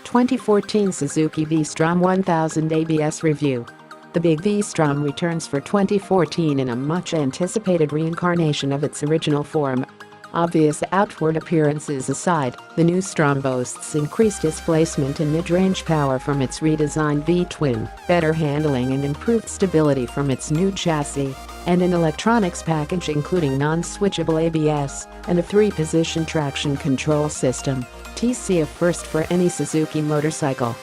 2014 Suzuki V Strom 1000 ABS review. The big V Strom returns for 2014 in a much-anticipated reincarnation of its original form. Obvious outward appearances aside, the new Strom boasts increased displacement and mid-range power from its redesigned V-twin, better handling and improved stability from its new chassis, and an electronics package including non-switchable ABS and a 3-position traction control system. TC a first for any Suzuki motorcycle.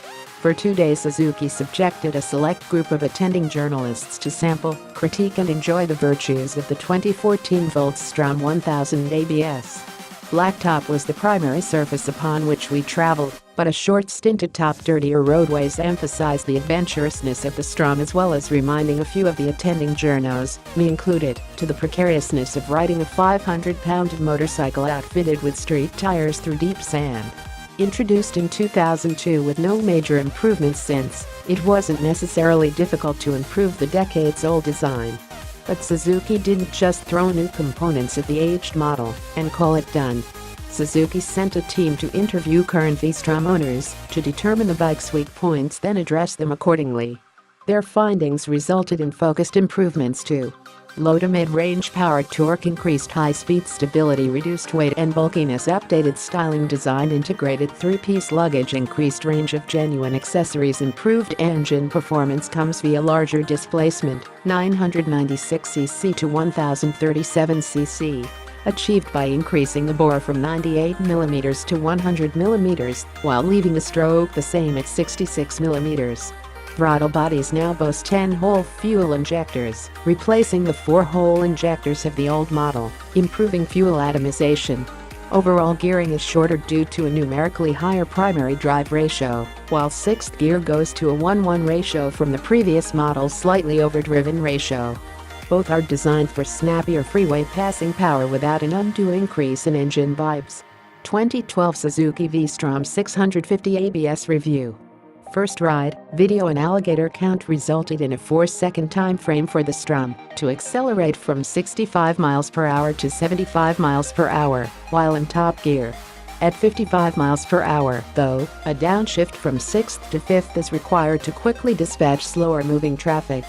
For 2 days, Suzuki subjected a select group of attending journalists to sample, critique and enjoy the virtues of the 2014 V Strom 1000 ABS. Blacktop was the primary surface upon which we traveled, but a short stint atop dirtier roadways emphasized the adventurousness of the Strom, as well as reminding a few of the attending journos, me included, to the precariousness of riding a 500-pound motorcycle outfitted with street tires through deep sand. Introduced in 2002 with no major improvements since, it wasn't necessarily difficult to improve the decades-old design. But Suzuki didn't just throw new components at the aged model and call it done. Suzuki sent a team to interview current V-Strom owners to determine the bike's weak points, then address them accordingly. Their findings resulted in focused improvements to low to mid-range power, torque, increased high-speed stability, reduced weight and bulkiness, updated styling, design, integrated 3-piece luggage, increased range of genuine accessories, improved engine performance comes via larger displacement, 996cc to 1037cc, achieved by increasing the bore from 98mm to 100mm, while leaving the stroke the same at 66mm. Throttle bodies now boast 10-hole fuel injectors, replacing the 4-hole injectors of the old model, improving fuel atomization. Overall gearing is shorter due to a numerically higher primary drive ratio, while 6th gear goes to a 1:1 ratio from the previous model's slightly overdriven ratio. Both are designed for snappier freeway passing power without an undue increase in engine vibes. 2012 Suzuki V Strom 650 ABS review. First ride, video and alligator count resulted in a 4-second time frame for the Strom to accelerate from 65 miles per hour to 75 miles per hour while in top gear. At 55 miles per hour, though, a downshift from 6th to 5th is required to quickly dispatch slower moving traffic.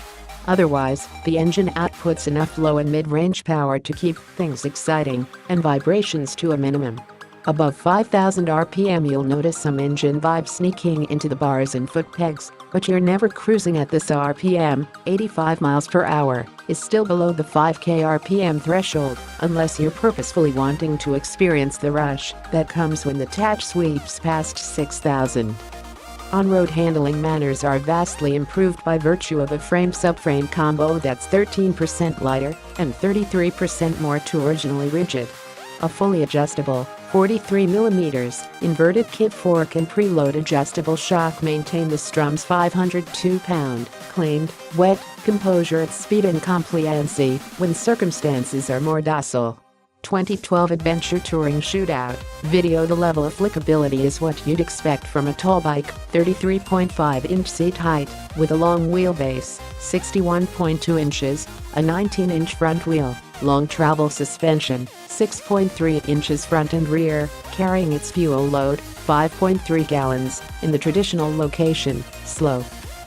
Otherwise, the engine outputs enough low and mid-range power to keep things exciting and vibrations to a minimum. Above 5,000 RPM you'll notice some engine vibe sneaking into the bars and foot pegs, but you're never cruising at this RPM. 85 miles per hour is still below the 5K RPM threshold, unless you're purposefully wanting to experience the rush that comes when the touch sweeps past 6,000. On-road handling manners are vastly improved by virtue of a frame-subframe combo that's 13% lighter and 33% more too originally rigid. A fully adjustable 43mm inverted kit fork and preload adjustable shock maintain the Strom's 502-pound claimed wet composure at speed and compliancy when circumstances are more docile. 2012 Adventure Touring Shootout video. The level of flickability is what you'd expect from a tall bike, 33.5-inch seat height with a long wheelbase, 61.2 inches, a 19-inch front wheel, long travel suspension, 6.3 inches front and rear, carrying its fuel load, 5.3 gallons, in the traditional location, slow.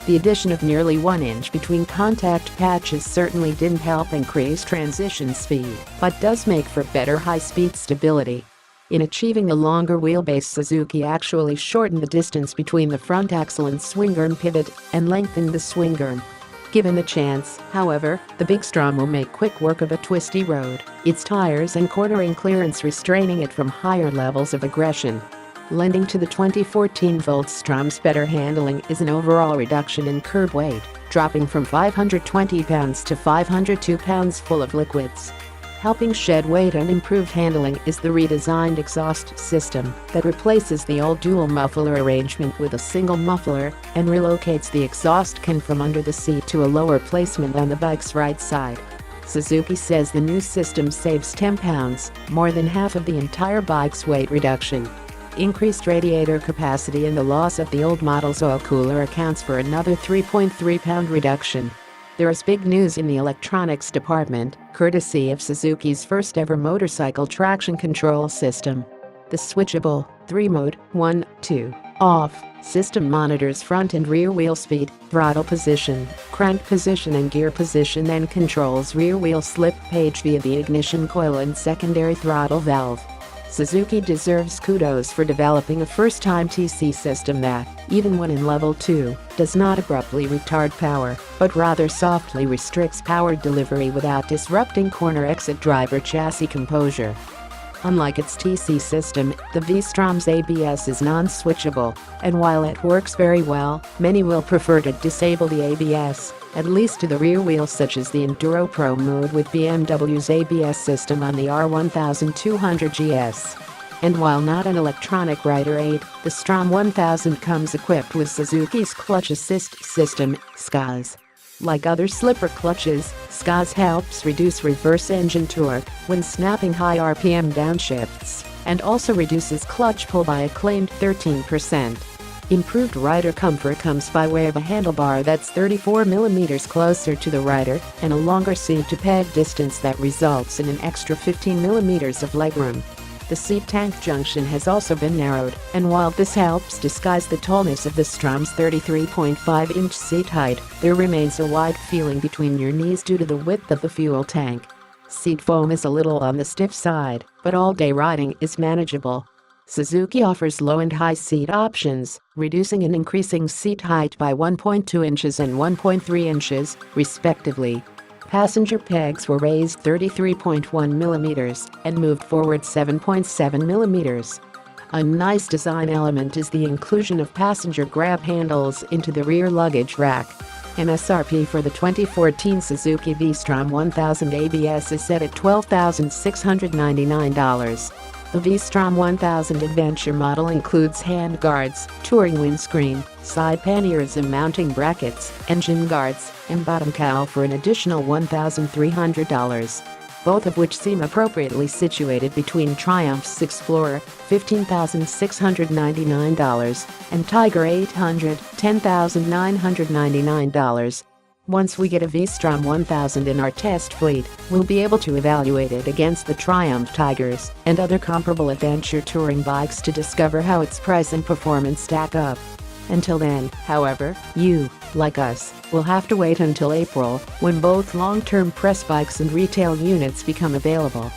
The addition of nearly 1 inch between contact patches certainly didn't help increase transition speed, but does make for better high-speed stability. In achieving the longer wheelbase, Suzuki actually shortened the distance between the front axle and swing arm pivot and lengthened the swing arm. Given the chance, however, the big Strom will make quick work of a twisty road, its tires and cornering clearance restraining it from higher levels of aggression. Lending to the 2014 V Strom's better handling is an overall reduction in curb weight, dropping from 520 pounds to 502 pounds full of liquids. Helping shed weight and improved handling is the redesigned exhaust system that replaces the old dual muffler arrangement with a single muffler and relocates the exhaust can from under the seat to a lower placement on the bike's right side. Suzuki says the new system saves 10 pounds, more than half of the entire bike's weight reduction. Increased radiator capacity and the loss of the old model's oil cooler accounts for another 3.3-pound reduction. There is big news in the electronics department, courtesy of Suzuki's first-ever motorcycle traction control system. The switchable 3-mode 1-2 Off. System monitors front and rear wheel speed, throttle position, crank position and gear position and controls rear wheel slip page via the ignition coil and secondary throttle valve. Suzuki deserves kudos for developing a first-time TC system that, even when in level 2, does not abruptly retard power, but rather softly restricts power delivery without disrupting corner exit driver chassis composure. Unlike its TC system, the V Strom's ABS is non-switchable, and while it works very well, many will prefer to disable the ABS, at least to the rear wheels, such as the Enduro Pro mode with BMW's ABS system on the R1200 GS. And while not an electronic rider aid, the Strom 1000 comes equipped with Suzuki's clutch assist system, SCAS. Like other slipper clutches, SCAS helps reduce reverse engine torque when snapping high RPM downshifts, and also reduces clutch pull by a claimed 13%. Improved rider comfort comes by way of a handlebar that's 34mm closer to the rider and a longer seat-to-peg distance that results in an extra 15mm of legroom. The seat tank junction has also been narrowed, and while this helps disguise the tallness of the Strom's 33.5-inch seat height, there remains a wide feeling between your knees due to the width of the fuel tank. Seat foam is a little on the stiff side, but all-day riding is manageable. Suzuki offers low and high seat options, reducing and increasing seat height by 1.2 inches and 1.3 inches, respectively. Passenger pegs were raised 33.1mm and moved forward 7.7mm. A nice design element is the inclusion of passenger grab handles into the rear luggage rack. MSRP for the 2014 Suzuki V Strom 1000 ABS is set at $12,699. The V Strom 1000 Adventure model includes handguards, touring windscreen, side panniers and mounting brackets, engine guards, and bottom cowl for an additional $1,300, both of which seem appropriately situated between Triumph's Explorer, $15,699, and Tiger 800, $10,999. Once we get a V Strom 1000 in our test fleet, we'll be able to evaluate it against the Triumph Tigers and other comparable adventure touring bikes to discover how its price and performance stack up. Until then, however, you, like us, will have to wait until April, when both long-term press bikes and retail units become available.